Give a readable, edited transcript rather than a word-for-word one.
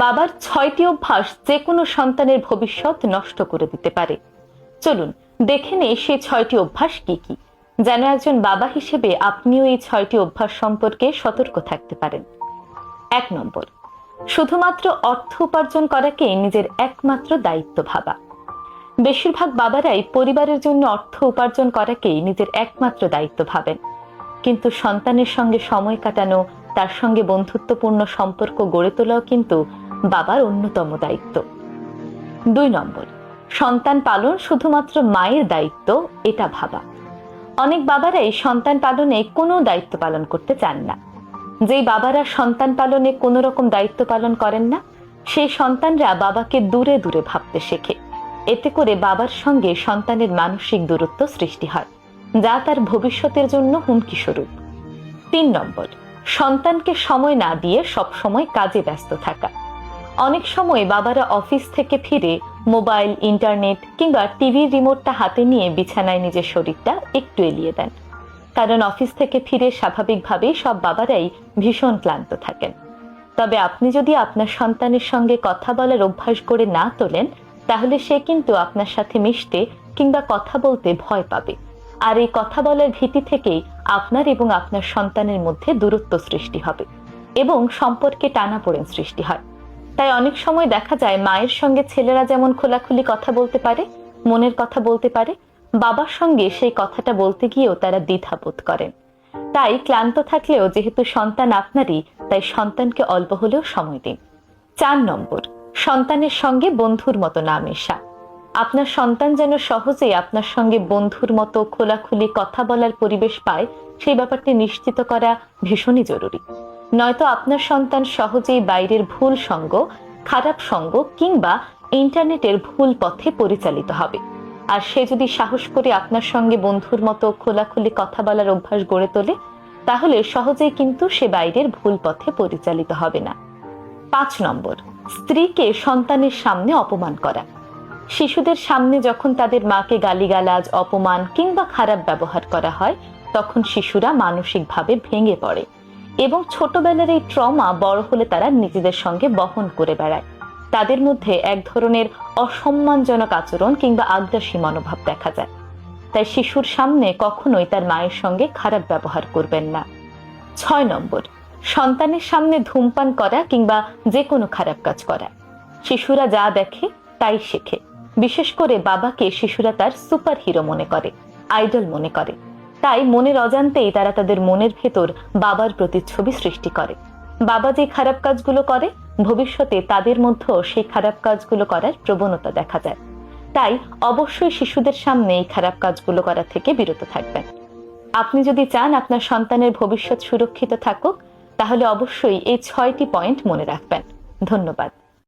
বাবার 6টি অভ্যাস যে কোনো সন্তানের ভবিষ্যৎ নষ্ট করে দিতে পারে। চলুন দেখে নেই সেই 6টি অভ্যাস কি কি, যেন একজন বাবা হিসেবে আপনিও এই 6টি অভ্যাস সম্পর্কে সতর্ক থাকতে পারেন। 1 নম্বর, শুধুমাত্র অর্থ উপার্জন করাকে নিজের একমাত্র দায়িত্ব ভাবা। বেশিরভাগ বাবারাই পরিবারের জন্য অর্থ উপার্জন করাকেই নিজের একমাত্র দায়িত্ব ভাবেন, কিন্তু সন্তানের সঙ্গে সময় কাটানো, তার সঙ্গে বন্ধুত্বপূর্ণ সম্পর্ক গড়ে তোলাও কিন্তু বাবার অন্যতম দায়িত্ব। 2 নম্বর, সন্তান পালন শুধুমাত্র মায়ের দায়িত্ব এটা ভাবা। অনেক বাবারাই সন্তান পালনে কোনো দায়িত্ব পালন করতে চান না। যেই বাবারা সন্তান পালনে কোনো রকম দায়িত্ব পালন করেন না, সেই সন্তানরা বাবাকে দূরে দূরে ভাবতে শেখে। এতে করে বাবার সঙ্গে সন্তানের মানসিক দূরত্ব সৃষ্টি হয়, যা তার ভবিষ্যতের জন্য হুমকি স্বরূপ। 3 নম্বর, সন্তানকে সময় না দিয়ে সবসময় কাজে ব্যস্ত থাকা। অনেক সময় বাবারা অফিস থেকে ফিরে মোবাইল, ইন্টারনেট কিংবা টিভির রিমোটটা হাতে নিয়ে বিছানায় নিজের শরীরটা একটু এলিয়ে দেন, কারণ অফিস থেকে ফিরে স্বাভাবিকভাবেই সব বাবারাই ভীষণ ক্লান্ত থাকেন। তবে আপনি যদি আপনার সন্তানের সঙ্গে কথা বলার অভ্যাস করে না তোলেন, তাহলে সে কিন্তু আপনার সাথে মিশতে কিংবা কথা বলতে ভয় পাবে, আর এই কথা বলার ভীতি থেকেই আপনার এবং আপনার সন্তানের মধ্যে দূরত্ব সৃষ্টি হবে এবং সম্পর্কে টানাপোড়েন সৃষ্টি হয়। তাই অনেক সময় দেখা যায় মায়ের সঙ্গে ছেলেরা যেমন খোলাখুলি কথা বলতে পারে, মনের কথা বলতে পারে, বাবার সঙ্গে সেই কথাটা বলতে গিয়েও তারা দ্বিধাবোধ করেন। তাই ক্লান্ত থাকলেও যেহেতু সন্তান আপনারই, তাই সন্তানকে অল্প হলেও সময় দিন। 4 নম্বর, সন্তানের সঙ্গে বন্ধুর মতো না মেশা। আপনার সন্তান যেন সহজেই আপনার সঙ্গে বন্ধুর মতো খোলাখুলি কথা বলার পরিবেশ পায়, সেই ব্যাপারটি নিশ্চিত করা ভীষণই জরুরি। নয়তো আপনার সন্তান সহজেই বাইরের ভুল সঙ্গ, খারাপ সঙ্গ কিংবা ইন্টারনেটের ভুল পথে পরিচালিত হবে। আর সে যদি সাহস করে আপনার সঙ্গে বন্ধুর মতো খোলাখুলি কথা বলার অভ্যাস গড়ে তোলে, তাহলে সহজেই কিন্তু সে বাইরের ভুল পথে পরিচালিত হবে না। 5 নম্বর, স্ত্রীকে সন্তানের সামনে অপমান করা। শিশুদের সামনে যখন তাদের মাকে গালিগালাজ, অপমান কিংবা খারাপ ব্যবহার করা হয়, তখন শিশুরা মানসিকভাবে ভেঙে পড়ে এবং ছোটবেলার এই ট্রমা বড় হলে তারা নিজেদের সঙ্গে বহন করে বেড়ায়। তাদের মধ্যে এক ধরনের অসম্মানজনক আচরণ কিংবা আগ্রাসী মনোভাব দেখা যায়। তাই শিশুর সামনে কখনোই তার মায়ের সঙ্গে খারাপ ব্যবহার করবেন না। 6 নম্বর, সন্তানের সামনে ধূমপান করা কিংবা যে কোনো খারাপ কাজ করা। শিশুরা যা দেখে তাই শেখে। বিশেষ করে বাবাকে শিশুরা তার সুপার হিরো মনে করে, আইডল মনে করে। তাই মনের অজান্তেই তারা তাদের মনের ভেতর বাবার প্রতিচ্ছবি সৃষ্টি করে। বাবা যে খারাপ কাজগুলো করে, ভবিষ্যতে তাদের মধ্যেও সেই খারাপ কাজগুলো করার প্রবণতা দেখা যায়। তাই অবশ্যই শিশুদের সামনে এই খারাপ কাজগুলো করা থেকে বিরত থাকবেন। আপনি যদি চান আপনার সন্তানের ভবিষ্যৎ সুরক্ষিত থাকুক, তাহলে অবশ্যই এই 6টি পয়েন্ট মনে রাখবেন। ধন্যবাদ।